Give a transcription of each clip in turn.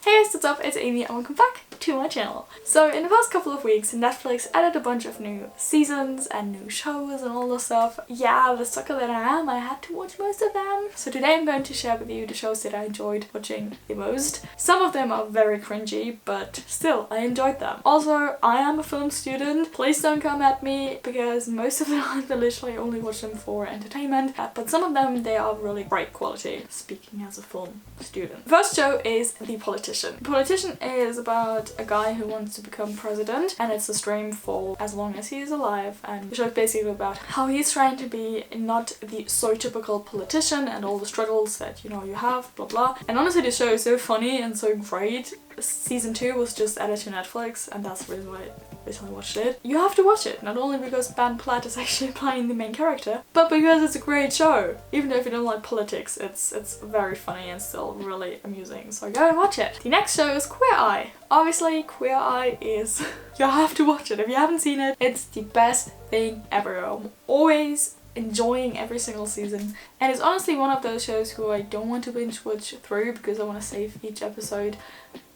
Hey guys, what's up? It's Amy and welcome back to my channel. So in the past couple of weeks, Netflix added a bunch of new seasons and new shows and all this stuff. Yeah, the sucker that I am, I had to watch most of them. So today I'm going to share with you the shows that I enjoyed watching the most. Some of them are very cringy, but still, I enjoyed them. Also, I am a film student. Please don't come at me because most of them I literally only watch them for entertainment. But some of them, they are really great quality, speaking as a film student. The first show is The Politician. The Politician is about a guy who wants to become president, and it's a stream for as long as he is alive, and the show is basically about how he's trying to be not the so typical politician and all the struggles that you have, blah blah. And honestly, the show is so funny and so great. Season 2 was just added to Netflix, and that's the reason why I recently watched it. You have to watch it, not only because Ben Platt is actually playing the main character, but because it's a great show. Even though if you don't like politics, it's very funny and still really amusing, so go and watch it. The next show is Queer Eye. Obviously, Queer Eye is... you have to watch it. If you haven't seen it, it's the best thing ever. I'm always enjoying every single season, and it's honestly one of those shows who I don't want to binge watch through because I want to save each episode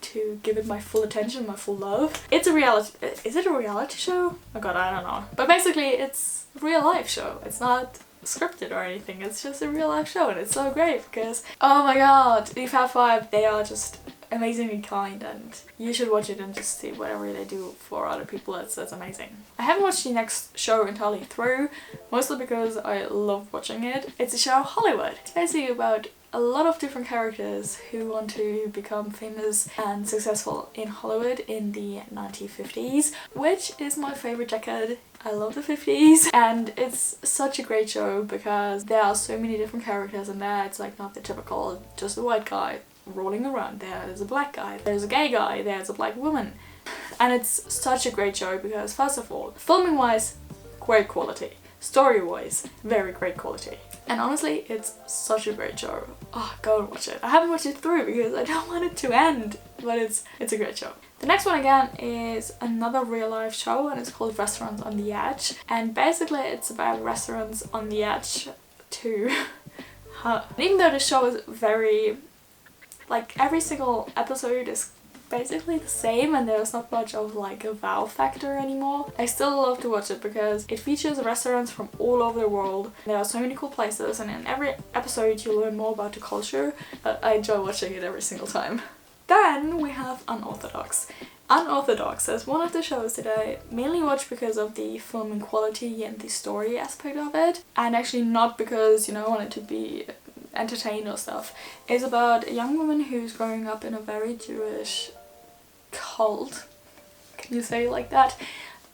to give it my full attention, my full love. It's a reality... is it a reality show? Oh god, I don't know. But basically it's a real life show. It's not scripted or anything, it's just a real life show, and it's so great because, oh my god, the Fab Five, they are just amazingly kind, and you should watch it and just see whatever they do for other people. It's amazing. I haven't watched the next show entirely through, mostly because I love watching it. It's a show Hollywood. It's basically about a lot of different characters who want to become famous and successful in Hollywood in the 1950s, which is my favorite decade. I love the 50s, and it's such a great show because there are so many different characters in there. It's like not the typical just a white guy rolling around. There's a black guy, there's a gay guy, there's a black woman. And it's such a great show because, first of all, filming wise, great quality. Story wise, very great quality. And honestly, it's such a great show. Oh, go and watch it. I haven't watched it through because I don't want it to end, but it's a great show. The next one again is another real life show, and it's called Restaurants on the Edge. And basically it's about restaurants on the edge to... even though the show is very... like every single episode is basically the same and there's not much of like a wow factor anymore, I still love to watch it because it features restaurants from all over the world. There are so many cool places, and in every episode you learn more about the culture. I enjoy watching it every single time. Then we have Unorthodox. Unorthodox is one of the shows that I mainly watch because of the filming quality and the story aspect of it, and actually not because, I want it to be entertained or stuff. It's about a young woman who's growing up in a very Jewish cult, can you say it like that,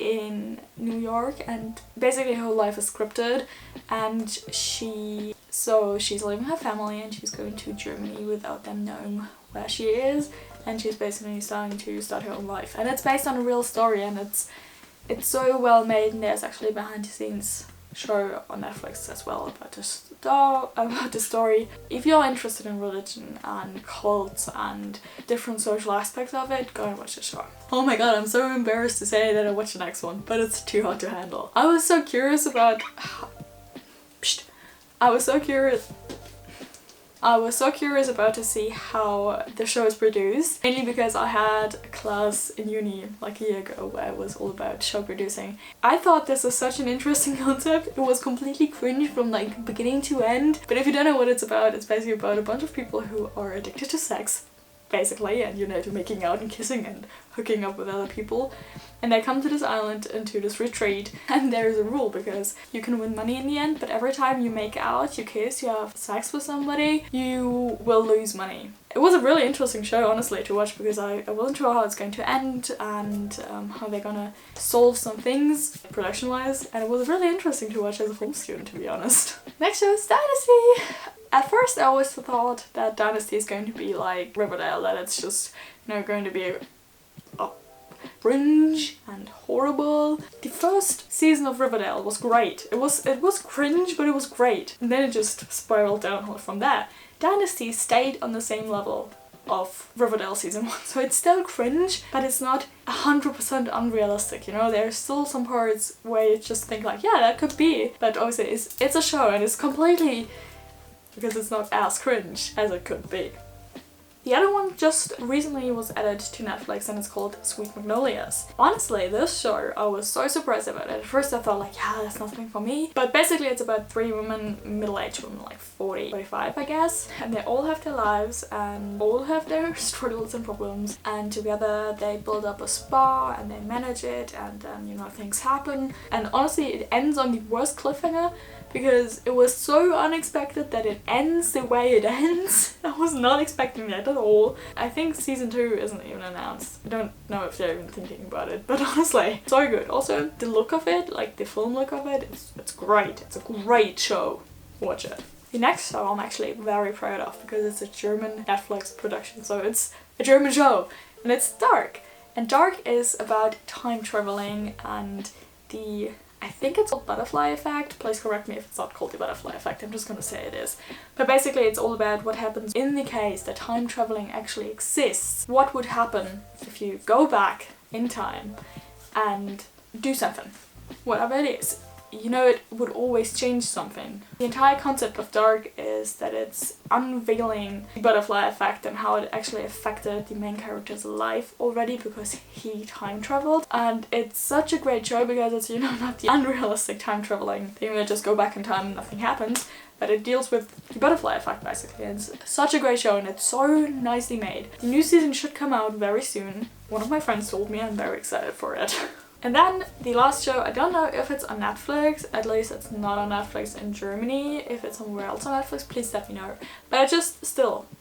in New York, and basically her life is scripted, and she's leaving her family and she's going to Germany without them knowing where she is, and she's basically starting to start her own life. And it's based on a real story, and it's so well made, and there's actually a behind the scenes show on Netflix as well about the story. If you're interested in religion and cults and different social aspects of it, go and watch the show. Oh my god, I'm so embarrassed to say that I watched the next one, but it's too hard to handle. I was so curious about to see how the show is produced, mainly because I had a class in uni like a year ago where it was all about show producing. I thought this was such an interesting concept. It was completely cringe from like beginning to end, but if you don't know what it's basically about a bunch of people who are addicted to sex, basically, and to making out and kissing and hooking up with other people. And they come to this island and to this retreat, and there is a rule because you can win money in the end, but every time you make out, you kiss, you have sex with somebody, you will lose money. It was a really interesting show, honestly, to watch because I wasn't sure how it's going to end and how they're gonna solve some things production-wise, and it was really interesting to watch as a film student, to be honest. Next show is Dynasty! At first I always thought that Dynasty is going to be like Riverdale, that it's just, going to be a cringe and horrible. The first season of Riverdale was great. It was cringe, but it was great. And then it just spiraled downhill from there. Dynasty stayed on the same level of Riverdale season 1, so it's still cringe, but it's not 100% unrealistic, There's still some parts where you just think like, yeah, that could be, but obviously it's a show and it's completely, because it's not as cringe as it could be. The other one just recently was added to Netflix and it's called Sweet Magnolias. Honestly, this show, I was so surprised about it. At first I thought like, yeah, that's nothing for me. But basically it's about 3 women, middle-aged women, like 40, 45 I guess. And they all have their lives and all have their struggles and problems. And together they build up a spa and they manage it, and then, you know, things happen. And honestly, it ends on the worst cliffhanger, because it was so unexpected that it ends the way it ends. I was not expecting that at all. I think season 2 isn't even announced. I don't know if they're even thinking about it, but honestly, so good. Also, the look of it, like the film look of it, it's great. It's a great show. Watch it. The next show I'm actually very proud of because it's a German Netflix production, so it's a German show, and it's Dark. And Dark is about time traveling and the, I think it's called Butterfly Effect. Please correct me if it's not called the Butterfly Effect, I'm just gonna say it is. But basically it's all about what happens in the case that time traveling actually exists. What would happen if you go back in time and do something, whatever it is. You know, it would always change something. The entire concept of Dark is that it's unveiling the butterfly effect and how it actually affected the main character's life already because he time traveled. And it's such a great show because it's, you know, not the unrealistic time traveling thing where you just go back in time and nothing happens, but it deals with the butterfly effect basically. It's such a great show and it's so nicely made. The new season should come out very soon. One of my friends told me, I'm very excited for it. And then the last show, I don't know if it's on Netflix, at least it's not on Netflix in Germany. If it's somewhere else on Netflix, please let me know. But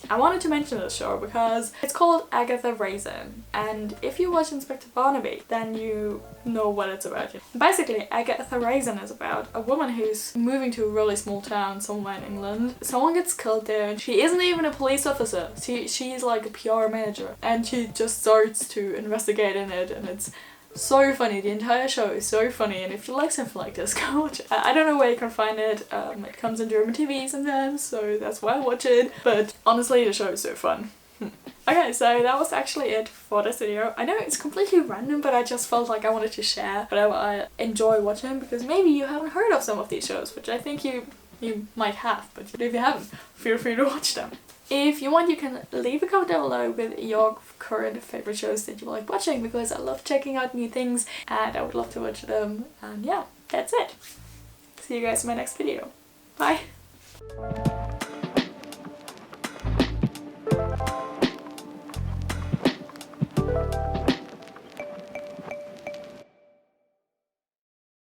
I wanted to mention this show because it's called Agatha Raisin. And if you watch Inspector Barnaby, then you know what it's about. Basically, Agatha Raisin is about a woman who's moving to a really small town somewhere in England. Someone gets killed there and she isn't even a police officer. She's like a PR manager and she just starts to investigate in it, and it's so funny. The entire show is so funny, and if you like something like this, go watch it. I don't know where you can find it. It comes on German TV sometimes, so that's why I watch it. But honestly, the show is so fun. Okay, so that was actually it for this video. I know it's completely random, but I just felt like I wanted to share whatever I enjoy watching, because maybe you haven't heard of some of these shows, which I think you might have, but if you haven't, feel free to watch them. If you want, you can leave a comment down below with your current favorite shows that you like watching, because I love checking out new things and I would love to watch them. And yeah, that's it. See you guys in my next video. Bye!